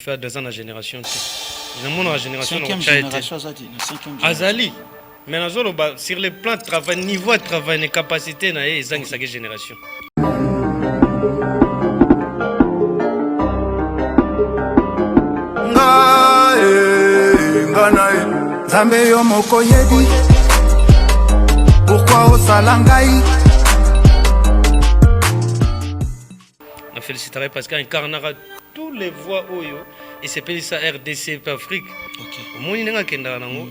faire 2 ans la génération. Il y a une génération qui a Azali. Mais sur le plan de travail, niveau de travail, les capacités, ils ont une génération. Pourquoi au Salangaï? Je féliciterai parce qu'il incarnera tous les voix Oyo et c'est pas ça RDC Afrique. Ok. Moi, il y a un kenda nango.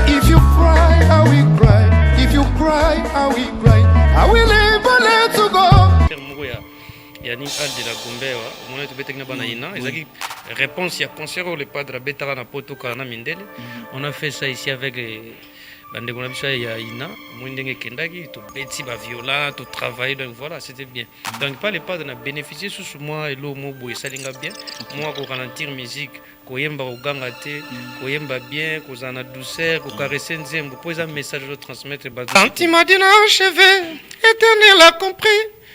If you cry, I will cry. If you cry, I will cry. I will live a let go. Il y a une halle de la Gombewa, on a été bétégné banaïna, ils ont dit réponse il y a concert au le padre bétara na poto kana mindele. On a fait ça ici avec bande qu'on a vu il y a ina, moi ndenge kendaki, tout bêti ba violent, tout travail donc voilà, c'était bien. Donc pas les padres on a bénéficié sous moi et l'eau mo boy salinga bien. Moi ko ralentir musique, ko yemba ko ganga te, ko yemba bien, ko zana douceur, ko caresser nzembo, poser un message de transmettre ba. Quand il m'a dit non, chevet, éternel a compris.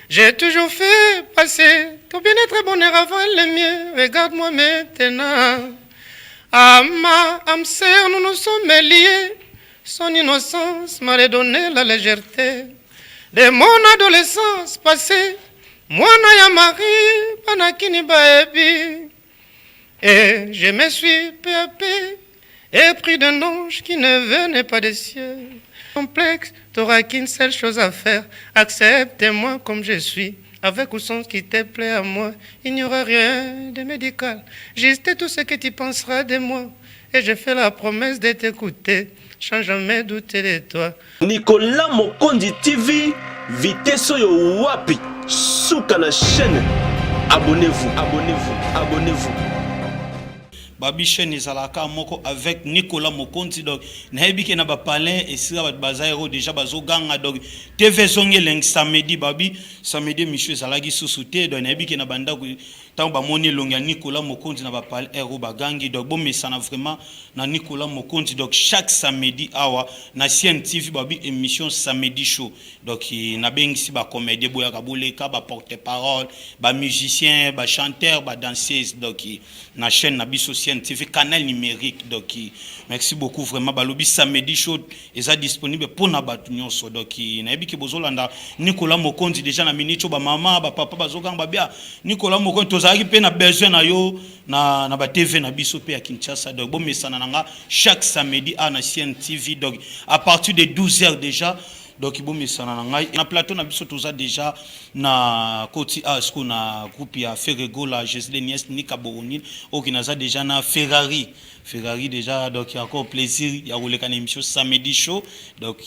J'ai toujours fait passer ton bien-être et bonheur avant le mien. Regarde-moi maintenant. À ma âme sœur, nous nous sommes liés. Son innocence m'a donné la légèreté de mon adolescence passée. Moi, Naya Marie, Panakini Baebi. Et je me suis peu à peu épris d'un ange qui ne venait pas des cieux. Complexe, t'auras qu'une seule chose à faire. Accepte-moi comme je suis, avec ou sans qui te plaît à moi. Il n'y aura rien de médical, juste tout ce que tu penseras de moi. Et je fais la promesse de t'écouter, sans jamais douter de toi. Nicolas Mokondi TV, vitesse yo wapi, souka la chaîne. Abonnez-vous, abonnez-vous, abonnez-vous. Babi chaîne ezalaka moko avec Nicolas Mokonzi donc nayebi ke na ba palin et sira ba bazairo déjà bazoganga donc TV zonge leng samedi samedi monsieur ezalaki susute donc nayebi ke na banda ko tant ba moni longa Nicolas Mokonzi na ba palin ero bagangi donc bon mesana vraiment na Nicolas Mokonzi donc chaque samedi awa na CNTV babi émission samedi show donc na bengisi ba comédie boya kaboleka ba porte-parole ba musicien ba chanteur ba danseuse donc na chaîne na biso CNTV canal numérique donc merci beaucoup vraiment balobi samedi show est disponible pour na batu nyonso donc na yebi ke bozolanda Nicolas Mokonzi déjà na minute ba mama ba papa bazokanga ba bia Nicolas Mokonzi tozaki pe na besoin na yo na ba TV na biso pe ya Kinshasa donc bon mesana nanga chaque samedi à na CNTV donc à partir de 12h déjà donc bon mesana nanga na plateau na biso toza déjà na koti asko na groupe ya Ferrego la Jesle Nies Nika Boroni okinaza déjà na Ferrari déjà donc il y a encore plaisir ya roleka na émission samedi show donc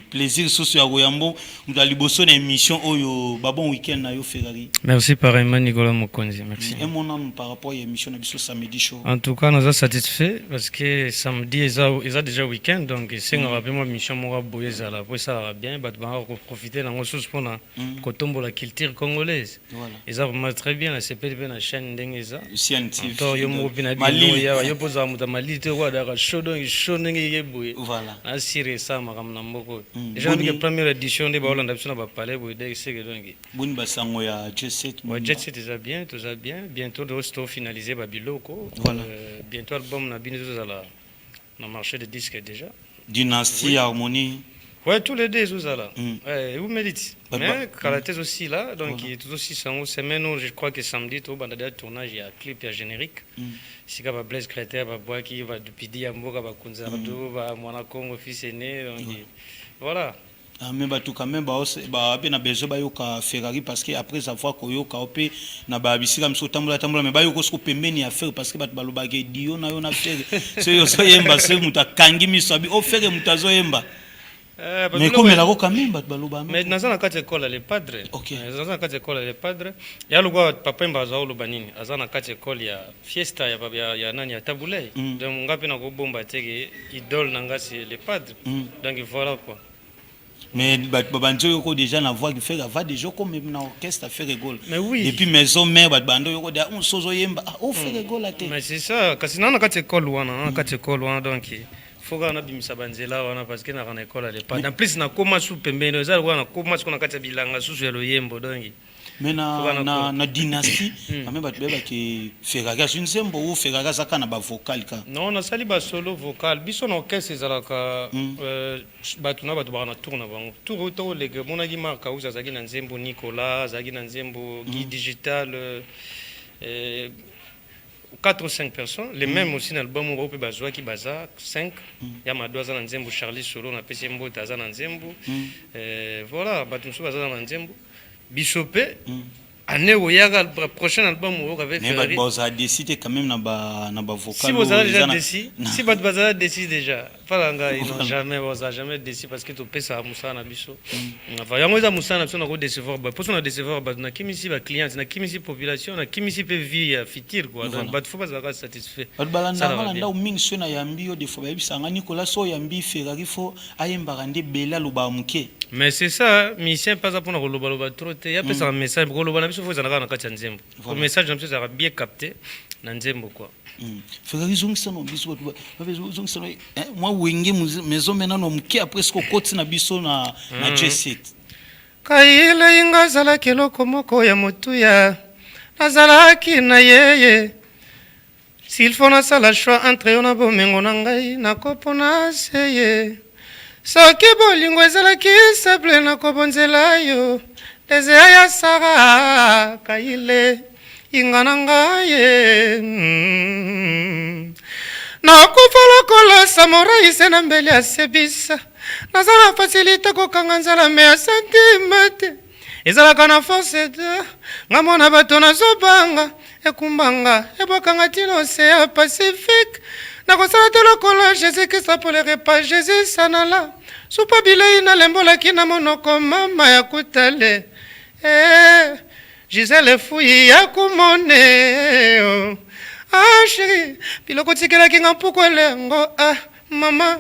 plaisir soso ya Royambo mutali boso na émission oyo ba bon week-end na yo Ferrari. Merci pareillement Nicolas Mokonzi, merci. Et mon âme par rapport à l'émission na biso samedi show. En tout cas, nous sommes satisfaits parce que samedi ils ont déjà week-end donc c'est on rappelle moi mission mora boye za la pour ça va bien bah on profiter dans ressources pour na kotombo la culture congolaise. Voilà. Ils ont vraiment très bien la CPD na chaîne ndengeza. CNTV. To yo mo bina bino ya yo poza muta malite wa da shodo ndenge yeboye. Voilà. Na sire ça makam na mboko. Déjà la première édition de ba Hollande na ba parler boye de c'est que donc. Boni basango ya Jet Set. Ouais, Jet Set déjà bien, tout ça bien. Bientôt de rester finalisé Babiloko. Voilà. Bientôt album na bino za la na marché de disques déjà. Dynastie oui. Harmonie. Ouais, tous les deux ça là. Ouais, vous méditez. Mais Kalates aussi là, donc il tout aussi sans semaine je crois que samedi tout banda de tournage il y a clip il y a générique. Si ka ba Blaise Créateur ba bois qui va depuis Diamboka ba Kunzardo ba Mwana Congo fils aîné donc voilà. Mais bah tout quand même bah na besoin ba yoka Ferrari parce que après avoir koyoka opé na ba bisika mso tambola mais ba yoko sko pembeni ya faire parce que ba baloba ke dio na yo na faire so yo so yemba se muta kangi misabi o faire mutazo yemba. Mais comme la roca même ba baloba mais dans na kati école les padres. OK. Dans na kati école les padres. Ya lugwa papa mbaza olo banini. Azana kati école ya fiesta ya nani ya tabulei. Donc ngapi na ko bomba teke idole nanga c'est les padres. Donc voilà quoi. Mais Babanjo yoko déjà na voix qui fait va déjà comme même na orchestre fait rigole. Mais oui. Et puis maison mère Bando yoko da on sozo yemba on fait rigole té. Mais c'est ça, kasi na kati école wana, kati école wana donc faut qu'on a bimisa banzela wana parce que na kana école à l'époque. En plus na koma sous pembeno za wana koma sous na kati bilanga sous ya loyembo donc. Mais na dynastie quand même batubeba ki Ferraga je ne sais pas où Ferraga zaka na ba vocal ka. Non, na sali ba solo vocal biso na orchestre ezalaka batuna batu bana tourna bango. Tour to lege mona gi marka uza zaki na nzembo Nicolas, zaki na nzembo Guy Digital 4 ou 5 personnes, les mêmes aussi dans l'album où on bazwa qui baza 5 il y a madoza na nzembo Charlie Solo na PC Mbota za na nzembo voilà batu so baza na nzembo Bishopé année où il y a le prochain album où avec Ferrari mais baza décidé quand même na ba vocal si vous avez déjà décidé si bat baza décidé déjà pas nga ils n'ont jamais décidé parce que tu pèse à Moussa na biso enfin yango za Moussa na biso na ko décevoir ba pour na décevoir ba na kimisi ba client na kimisi population na kimisi pe vie fitir quoi donc bat faut pas être satisfait bat balanda nda mingi so na yambi yo de fois ba bisanga Nicolas so yambi Ferrari fo ayemba rande bela loba muke mais c'est ça mission pas pour na loba trop te ya pesa un message pour loba na biso faut za na kati nzembo le message na biso ça bien capté na nzembo quoi Ferrari zongisa no biso zongisa no moi wenge maison maintenant no muke après ce côté na biso na J7 kaile inga zala keloko moko ya motuya nazalaki na yeye s'il faut na sala choix entre yo na bomengo na ngai nakopona seye soki bolingo ezalaki simple nakobonzela yo desea ya sara kaile inga na ngai nakufala samurai se na mbele ya sebisa naza na facilité kokanga nzala me ya sentimete ezalaka na force de nga mona bato nazobanga ekumbanga ebwakanga tino océan pacifique nakosala te lokola jésus krista po le repas jésus sanala supa bilei nalembolaki na monoko mama ya kutale gisele fuyi ya kumone chéri biloko tikelaki nga mpuku elengo mama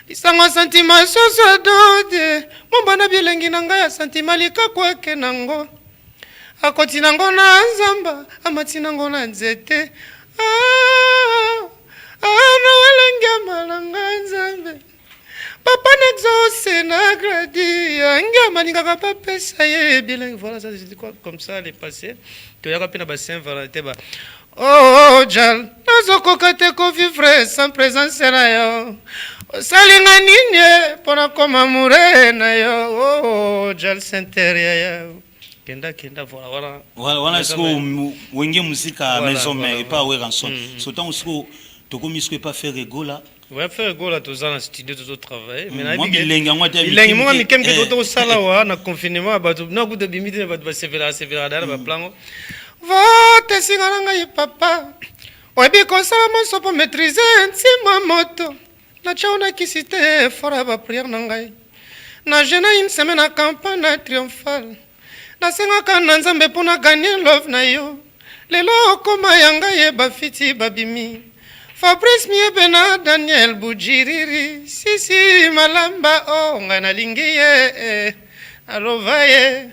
lisango santima soso dode mombana bilengi na ngai ya santima likako eke nango akoti nango na nzamba amati nango na nzete na walengi ya malanga nzambe papa n'exauce na gradi angia maningaka papesa ye bilengi voilà ça c'est quoi comme ça les passé toyaka mpe na ba Saint Valentin ba oh jal nazokoka te kovivre sans présence na yo osalinga nini mpona koma mure na yo oh jal sinteria yo kenda voilà ce que wenge musika maison mère pas ouais rançon sautant aussi tokomi ce que pas faire rigola ouais faire rigola tous en studio tous au travail mais na bilengi ngwa ta bilengi mo mi kem ke to sala wa na confinement ba to na kuta bimite ba to severa dara ba plango vote singa na ngai papa oyebi kosala monso po maîtriser ntima moto na chao na kisite fora ba prière na ngai na jena une semaine à campagne triomphale nasengaka na nzambe mpona gagner love na yo lelo okoma ya ngai ye bafiti babimi Fabrice Miebe na Daniel Bujiriri sisi malamba ngai nalingi ye alova ye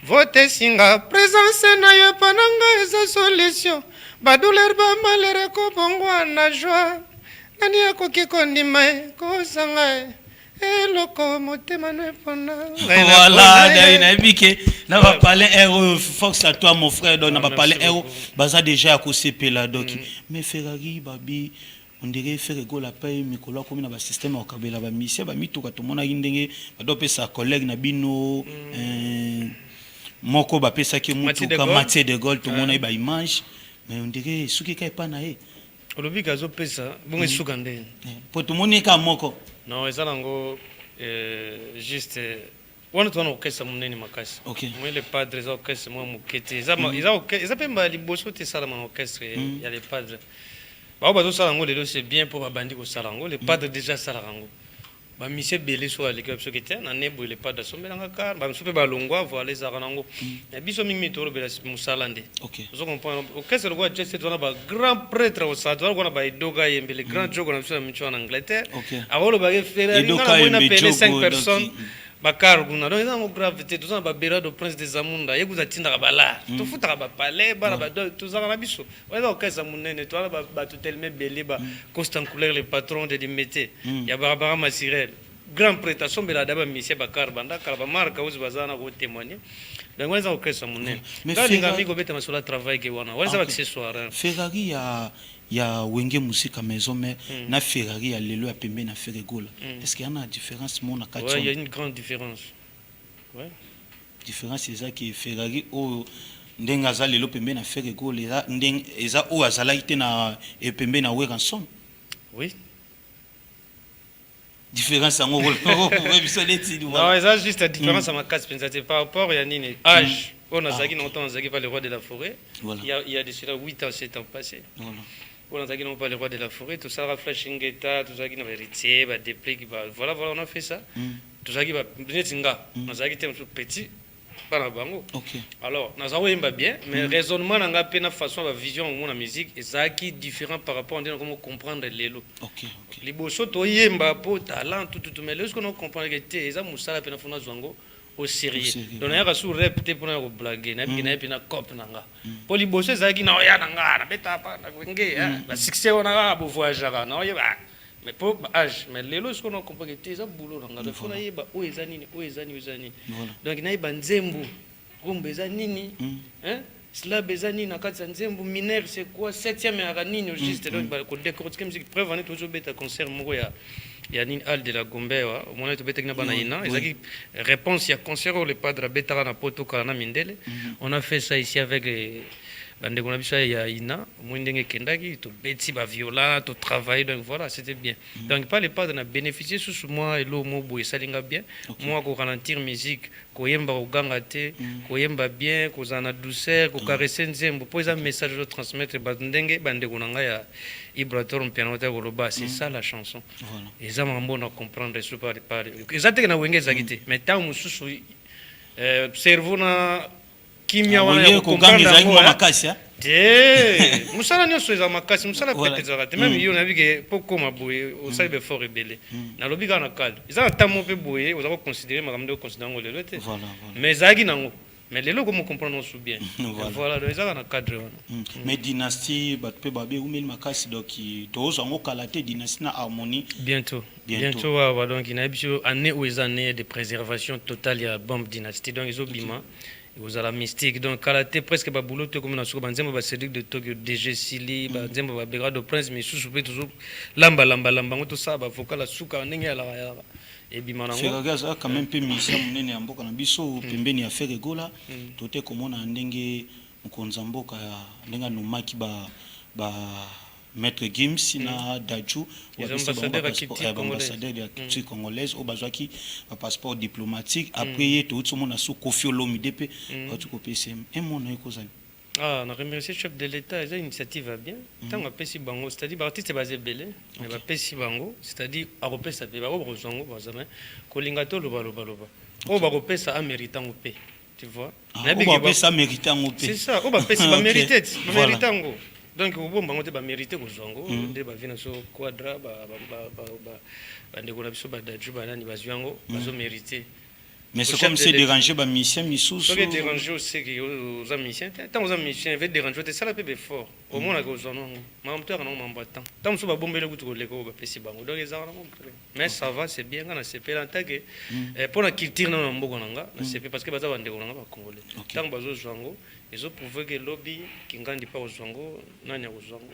vote singa présence na yo epa na ngai eza solution badouleur bamalere kobongwa na joie nani akoki kondima ye kozanga ye eloko motema no epona voilà nayebi na bapale ero fox à toi mon frère donc na bapale ero baza déjà ya kosepela donc mais Ferrari babi on dirait faire rigola paye mikolo akomi na basystème okabela bamisia bamituka tomonaki ndenge badopesa collègue na bino moko bapesaki mutuka Mathieu de Gaulle tomona ba image mais on dirait suki ka epa na ye olobi kazopesa bongo esuka ndenge po tomoni ka moko non eza nango juste wana twana orchestre monene makasi moi le padre eza orchestre mwa moke te eza mpe mba liboso te esalama na orchestre ya le padre bao bazosala yango lelo c'est bien mpo babandi kosala yango le padre déjà asalaka yango bamisie ebele so aleki ba biso ke te na nebo le padre asombelanga kar bamiso mpe balongwa voile ezalaka nango ya biso mingi mitolobela mosala nde ozo comprendre orchestre lokola jet wana bagrand prêtre osala toza lokona baedoka yembe le grand jogo na biso na micho en Angleterre akolobake Ferrari nga namoi na pele 5 personnes bakar kuna donc eza ngo gravité toza na babera do prince des amunda ye kuza tindaka bala tofutaka bapalais bana tozaka na biso oza okesa monene toana bato telema ebele bacoste en couleur le patron de limete ya barabara masirel grand prêtre asombela da bamisie bakar banda kala bamarka ozi baza na kotémoigner donc wana eza okesa monene ngalinga mingi obeta masolo ya travail ke wana wana eza baaccessoire Ferrari ya wenge musika maison mais na Ferrari ya lelo ya pembe na Ferregola est-ce qu'il y a une différence mona kati ouais il y a une grande différence ouais différence c'est ça qui Ferrari o ndenga za lelo pembe na Ferregola eza ndeng eza o azala ite na pembe na Weranson oui différence en gros non ça juste la différence à ma casse pensate par rapport à nini âge on a zaki longtemps zaki pas le roi de la forêt il y a de cela 8 ans 7 ans passés voilà on a zaki non pas le roi de la forêt tout ça flashing état tout ça qui n'a héritier ba déplique voilà on a fait ça tout ça qui va netinga on zaki t'es petit pas bango OK alors nous avons yemba bien mais raisonnement nanga pe na façon la vision au la musique et ça qui différent par rapport à comment comprendre lelo OK les bosso to yemba po talent tout mais lorsque on comprend que té ça musala pe na fona zwango au sérieux donc na ya su rap te pour na ko blaguer na bina pe na cop nanga po li bosso ça qui na ya nanga na beta pa na ngé ba succès on a bo voyager na ya mais pour âge mais lelo ce qu'on comprend que c'est ça boulot nanga de fona yeba o ezanini donc na yeba nzembo rumba ezanini hein cela bezani na kati nzembo mineur c'est quoi 7e ya nini juste donc ba ko décortiquer musique preuve on est toujours beta concert moko ya nini al de la Gombewa au moment to beta na bana ina ezaki réponse ya concert le padre beta na poto kana mindele on a fait ça ici avec bandeko na biso ya ina mwindenge kendaki to beti ba viola to travailler donc voilà c'était bien donc pas les pas de bénéficier sous moi et l'eau mobo et salinga bien moi ko ralentir musique ko yemba ko ganga te ko yemba bien ko zana douceur ko caresser nzembo po eza message de transmettre bandenge bandeko na nga ya Ibrator piano ta goloba c'est ça la chanson voilà et ça mambo na comprendre sous par exactement na wenge zakite mais tant mususu cerveau na kimia wana ya kuganga za makasi musala nyonso eza makasi musala pete ezaka te même yo nayebi ke po koma boye osali befort ebele nalobi kaka na kale eza na ntango mpe boye oza koconsidere makambo nde oconsidere yango lelo te mais ezalaki nango mais lelo komo comprendre osu bien voilà donc ezaka na cadre wana mais dynastie bato mpe babe umeli makasi donc tozwa yango kala te dynastie na harmonie bientôt wawa donc nayebi biso année oyo eza année de préservation totale ya bombe dynastie donc ezobima vous avez la mystique donc kalaté presque ba boulot te comme na soko banzembo ba Cédric de Tokyo DG Sili ba nzembo ba Belgrado Prince mais sous pe toujours lamba ngoto ça ba vocal la suka ndenge ya la et bimanango Ferragaza quand même pe mission munene ya mboka na biso pembeni ya Ferregola tote komona ndenge mkonza mboka ya ndenge nomaki ba Maître Gims na Daju ambassadeur de la culture congolaise au bazwaki un passeport diplomatique après tout le monde a sous Kofi Olomide pe tu copier c'est un mon ekozani na remercier chef de l'état les initiative va bien tant on pesi bango c'est-à-dire artiste basé belé mais ba pesi bango c'est-à-dire a repesa pe ba rozongo bazama kolinga to loba o ba repesa a méritant pe tu vois na ba repesa méritant pe c'est ça o ba pesi ba mériter méritant donc au bon bangote ba mériter ko zongo nde ba vina so quadra ba ndeko na biso ba daju ba nani ba zwango bazo mériter mais c'est comme c'est déranger ba mission misous so que déranger aussi que aux amis tant aux amis veut déranger te ça la peu fort au moins ko zono mamteur na mambata tant so ba bombele kutu ko leko ba pesi bango donc les arts mais ça va c'est bien quand on s'appelle en tant que pour la culture na mboko nanga na c'est parce que baza ba ndeko nanga ba congolais tant bazo zwango ils ont prouvé que lobby kingandi pas aux zwango nanya aux zwango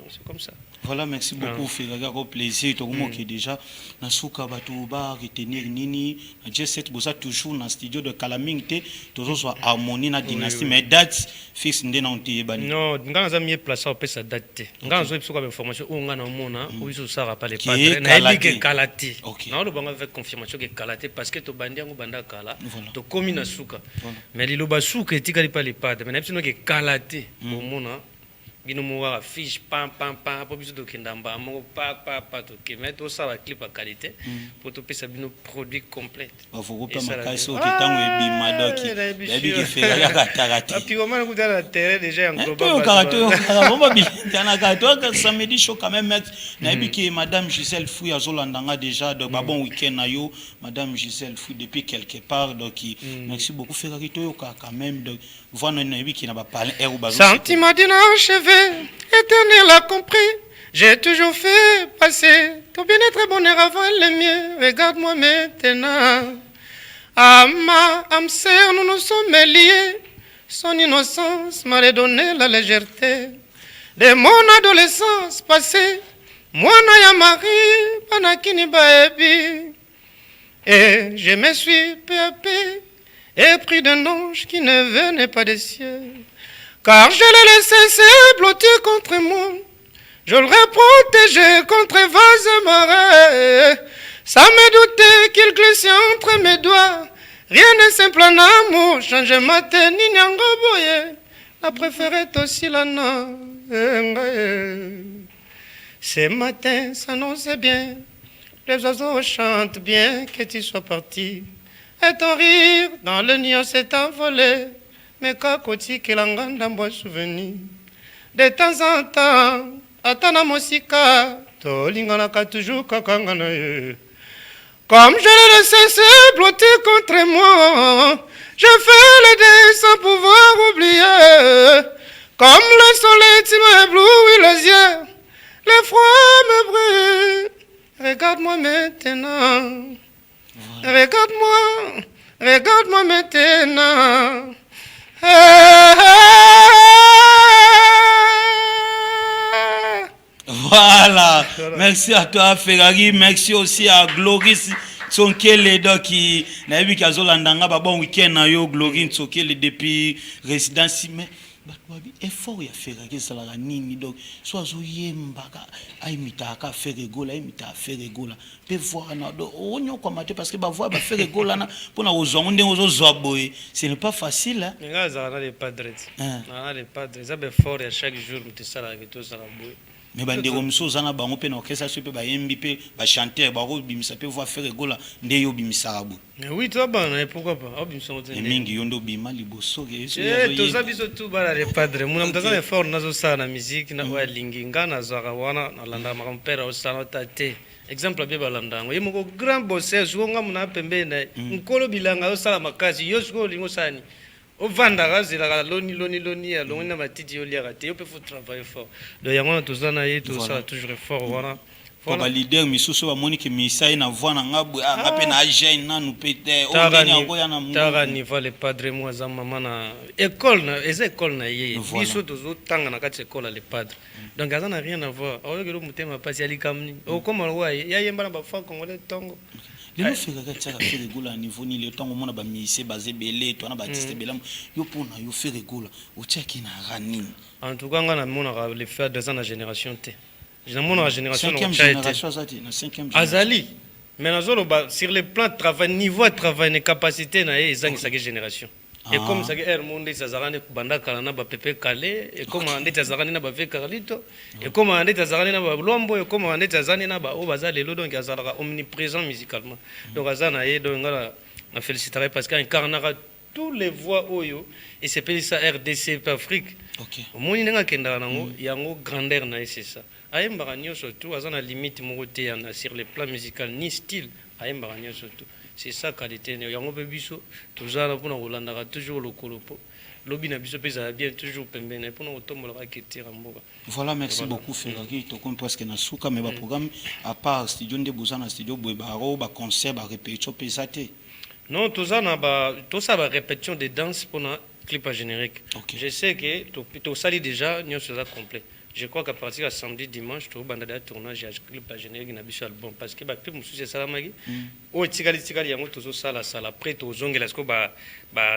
c'est comme ça voilà merci beaucoup Ferraga au plaisir to mo que déjà na suka batu ba retenir nini na J7 boza toujours na studio de Kalamingte toujours soit harmonie na dynastie mais date fixe ndena onti bani non ngana za mieux place au pesa date ngana zo psuka information o ngana mona o iso sara pas les padres na ebi kalati na lo banga avec confirmation que kalati parce que to bandi ngo banda kala to komi na suka mais liloba suka etikali pas les padres mais na psino que kalati o mona bino mowa affiche pam pam pam po biso to kendamba moko pa to ke mais to ça va clip à qualité pour to pesa bino produit complet faut pas makasi o kitango ebima doki yabi ke fera ya katarati puis comment on a la terre déjà en global to karato bomba bilitana ka to samedi show quand même na yabi ke madame Gisèle Fouy azolandanga déjà donc bon week-end na yo madame Gisèle Fouy depuis quelque part donc merci beaucoup fera to quand même donc voilà na yabi ke na ba parler ou ba sentiment d'inachevé éternel a compris. J'ai toujours fait passer ton bien-être bonheur avant le mien. Regarde-moi maintenant. Ah ma âme sœur, nous nous sommes liés. Son innocence m'a redonné la légèreté de mon adolescence passée. Moi, Naya Marie, Panakini Baebi. Et je me suis peu à peu épris d'un ange qui ne venait pas des cieux. Car je l'ai laissé se blotter contre moi. Je l'aurais protégé contre vase et marée. Sans me douter qu'il glissait entre mes doigts. Rien de simple en amour. Changer ma tête, ni boye. La préférée aussi la non. Ce matin s'annonçait bien. Les oiseaux chantent bien que tu sois parti. Et ton rire dans le nion s'est envolé. Mais kakoti kelanganda mbo souvenir de temps en temps atana mosika tolinganaka toujours kakangana comme je le laissé se blotter contre moi je fais le deuil sans pouvoir oublier comme le soleil tu m'éblouis les yeux le froid me brûle regarde-moi maintenant regarde-moi maintenant. Voilà, merci à toi Ferrari, merci aussi à Gloris Tsokele qui n'a vu qu'à Zolandanga bon week-end na yo Gloris Tsokele depuis résidence mais effort ya Ferrari ça la nini donc soit zo yembaka aimita ka faire gola aimita faire gola pe voir na do onyo kwa mate parce que ba voir ba faire gola na pona ozongo ndengo zo zoboye ce n'est pas facile hein nga za na les padres na les padres ça be fort ya chaque jour mutesala ke to sala boye mais bandeko misusu na bango pe na orchestre so pe ba yembi pe ba chanteur ba ko bimisa pe voir faire gola nde yo bimisa bu mais oui toi bana et pourquoi pas au bimisa et mingi yondo bima liboso ke to ça biso tout bana les padres muna mtazana fort nazo sana na musique na wa linginga na zara wana na landa ma mpera osana tate exemple bien balandango ye moko grand bosseur zonga muna pembe na nkolo bilanga osala makasi yo siko lingo sani ovanda razela loni ya longi na matiti yo liaka te yo pe faut travailler fort donc yango na tozana ye to ça toujours fort wana pour ba leader misusu ba moni ke misai na voix na ngabu ngape na agent na nous péter o ngenya ngo ya na mu tara niveau les padres moi za mama na école na école na ye biso tozo tanga na kati école les padres donc ça n'a rien à voir au lieu de mutema pasi ali kamni o koma wa ya yemba na ba fa congolais tongo les nous faire que ça fait rigoler à niveau ni le tongo mona ba misi basé belé to na ba artiste belam yo pona yo faire rigoler o tchaki na rani en tout cas ngana mona le faire deux ans la génération T la génération Azali mais sur le plan de travail niveau de travail et capacité na ezangi sa génération et comme ça er monde ça zarane kubanda kala na ba pepe kale et comme ande tazarane na ba ve carlito et comme ande tazarane na ba lombo et comme ande tazarane na ba o bazale lo donc azalaka omniprésent musicalement donc azana et donc na féliciterai parce qu'il incarnera tous les voix oyo et c'est pas ça RDC Afrique OK moni nga kenda nango yango grandeur na c'est ça ayembaka nyonso tout aza na limite moko te yana sur le plan musical ni style ayembaka nyonso tout c'est ça qualité yango mpe biso tozala mpona kolandaka toujours lokolo po lobi na biso mpe ezala bien toujours pembeni mpona kotombolaka ketira mboka. Voilà, merci beaucoup Ferrari tokoni presque na suka mais ba programme à part studio nde boza na studio boye baro ba concert ba répétition mpe eza te non toza na ba tosa ba répétition de danse mpona clip générique. Je sais que tosali déjà nyonso eza complet. Je crois qu'à partir de samedi, dimanche, tout le monde a tournage et clip générique n'a pas album parce que bah clip monsieur c'est salamagi. Oh tikali yango tozo sala après tozo ngela sko ba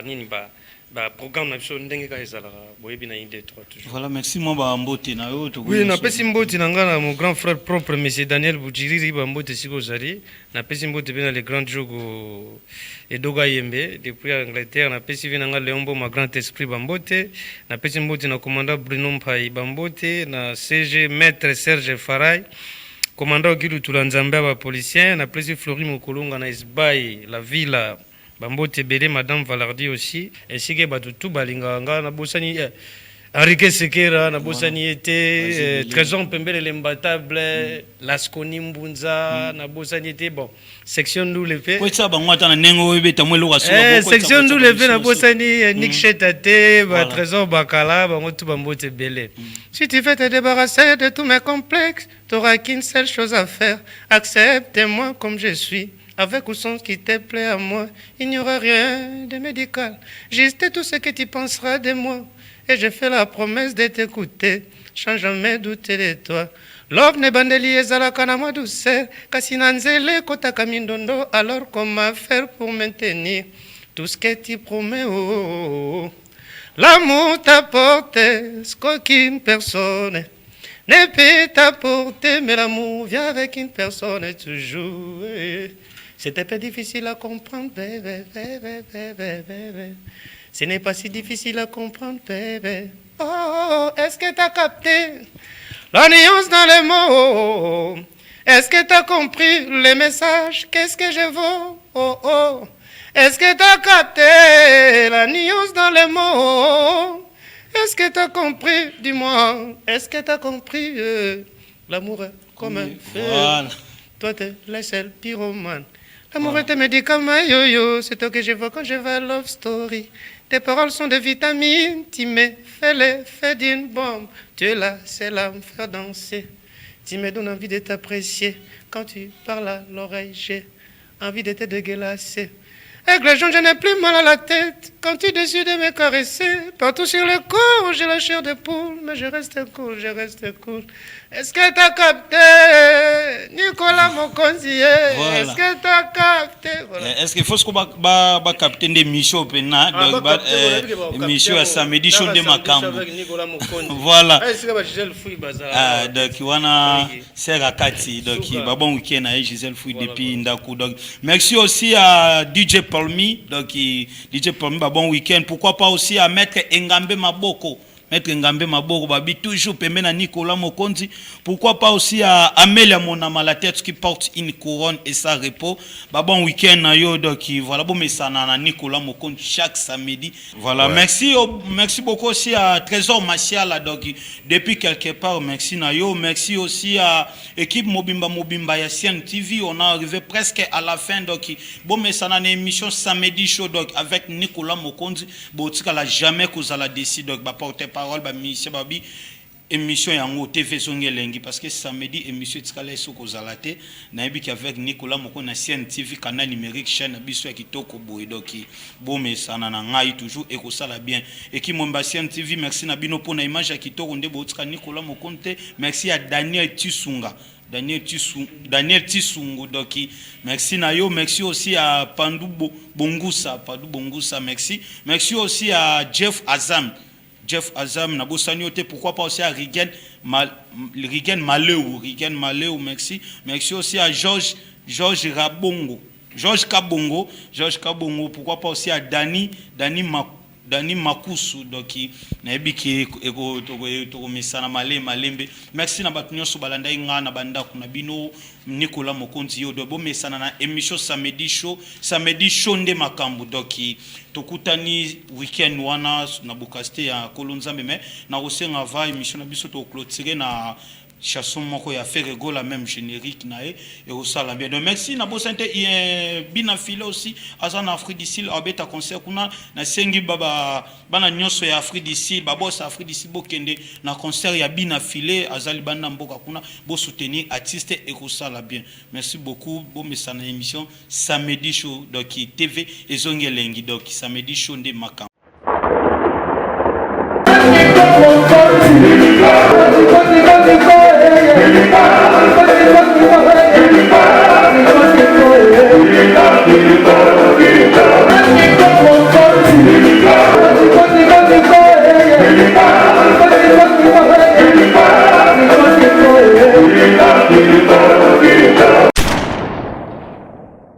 nini ba ba programme na biso ndenge ka ezala boyebi na inde 3 toujours. Voilà, merci moi ba mbote na yo to. Oui, na pesi mbote na ngana mon grand frère propre monsieur Daniel Bujiriri ba mbote siko zali. Na pesi mbote bena le grand jogo Edoga Yembe depuis Angleterre. Na pesi vina nga Leombo ma grand esprit ba mbote. Na pesi mbote na commandant Bruno Mpai ba mbote na CG maître Serge Farai. Commandant Guido Tulanzamba ba policier na pesi Flori Mokolonga na Isbai la ville Bambote Bele, Madame Valardi aussi, ainsi que Batutu Balinganga, Nabosani, Enrique Sekera, Nabosani était, Trésor Pembele l'imbattable, Lasconi Mbunza, Nabosani était, bon, section nous le fait. Section nous le fait, Nabosani, Nick Chetate, Trésor Bakala, Bamotu Bambote Bele. Si tu veux te débarrasser de tous mes complexes, tu n'auras qu'une seule chose à faire, accepte-moi comme je suis. Avec ou sans qui te plaît à moi, il n'y aura rien de médical. Juste tout ce que tu penseras de moi. Et je fais la promesse de t'écouter, sans jamais douter de toi. L'homme ne bandeli ezalaka na moi douceur, kasi nanzele kota kamindondo, alors comment faire pour maintenir tout ce que tu promets, oh. L'amour t'apporte ce qu'aucune personne ne peut t'apporter, mais l'amour vient avec une personne toujours. C'est un peu difficile à comprendre, bébé, bébé, bébé, bébé. Ce n'est pas si difficile à comprendre, bébé. Oh, est-ce que t'as capté la nuance dans les mots? Est-ce que t'as compris les messages? Qu'est-ce que je vaux? Oh, oh. Est-ce que t'as capté la nuance dans les mots? Est-ce que t'as compris? Dis-moi, est-ce que t'as compris l'amour est comme un feu? Voilà. Toi, t'es le seul pyromane. L'amour est un médicament, yo-yo, c'est toi que je vois quand je vais à Love Story. Tes paroles sont des vitamines, tu me fais l'effet d'une bombe. Tu es là, c'est là, me faire danser. Tu me donnes envie de t'apprécier. Quand tu parles à l'oreille, j'ai envie de te dégueulasser. Avec les gens, je n'ai plus mal à la tête. Quand tu décides de me caresser, partout sur le corps, j'ai la chair de poule. Mais je reste cool, je reste cool. Est-ce que t'as capté, Nicolas Mokonzi? Voilà. Est-ce que t'as capté? Voilà. Est-ce qu'il faut qu'on va capter des missions pena, missions à samedi, chaud de Macambo. Voilà. Donc, voilà, c'est Rakati. Donc, bon week-end à Gisèle Fouy depuis Ndaku. Donc, merci aussi à DJ Palmi. Donc, DJ Palmi, bon week-end. Pourquoi pas aussi à Maître Ngambe Maboko. Maître Ngambe Maboko, babi toujours pembe na Nicolas Mokonzi. Pourquoi pas aussi à Amélia Monama, la tête qui porte une couronne et sa repos. Bon week-end na yo, donc voilà, bon messana na Nicolas Mokonzi chaque samedi. Voilà, ouais. Merci beaucoup aussi à Trésor Maciala, donc depuis quelque part, merci na yo. Merci aussi à équipe Mobimba Yassien TV. On est arrivé presque à la fin, donc bon messana na émission samedi show, donc avec Nicolas Mokonzi. Bon, tu n'as jamais que ça la décide, donc porter parole ba monsieur babi émission yango TV Zongelengi parce que samedi émission tikala soko zalate na yebiki avec Nicolas Moko na CNTV canal numérique chaîne biso ya kitoko boy donc bon mesana na ngai toujours et ko sala bien et qui momba CNTV merci na bino pona image ya kitoko ndebo tika Nicolas Mokonte merci à Daniel Tisunga Daniel Tisungu donc merci na yo merci aussi à Pandu Bongusa merci aussi à Jeff Azam na bosaniote pourquoi pas aussi à Rigen Maleu merci aussi à Georges Kabongo pourquoi pas aussi à Dani Makusu donc na ebiki eko misana malembe merci na batunyo so balanda inga na banda kuna bino Nicolas Mokonzi yo do mesana na émission samedi show nde makambu donc tokutani weekend wana na Bukaste ya Kolonzambe mais na osenga va émission na biso to clôturer na chanson moko ya Ferrego la même générique nae et au sala bien donc merci na bosante bina file aussi azana Afrique du Sud abeta concert kuna na sengi bana nyonso ya Afrique du Sud babosa Afrique du Sud bokende na concert ya bina file azali banda mboka kuna bo soutenir artiste et au sala bien merci beaucoup bon mesana émission samedi show donc TV Zongelengi donc samedi show nde makam Go,